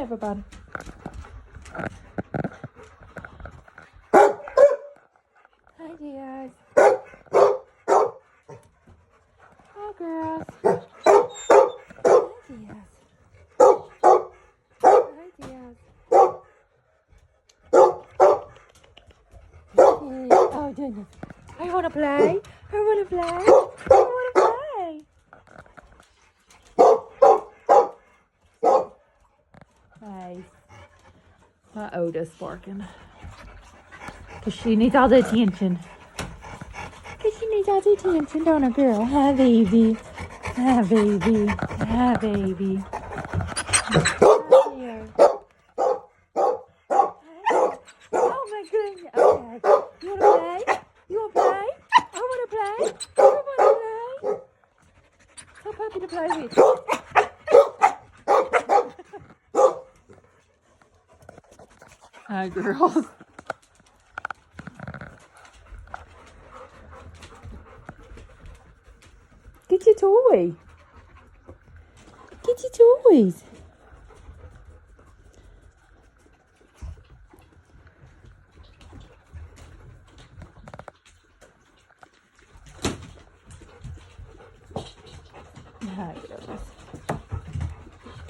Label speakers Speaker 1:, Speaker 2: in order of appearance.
Speaker 1: everybody. Hi, dears. Hi, girls. Hi, dears. Hi, dears. Oh, goodness. I want to play. I want to play. I want to play. Hey. Oda's barking. Because she needs all the attention. Because she needs all the attention, don't her, girl? Hi, baby. Hi, baby. Hi, baby. Hi, dear. Oh, my goodness. Okay. You want to play? You want to play? I want to play. I want to play. Tell Puppy to play with you. Hi, girls. Get your toy. Get your toys.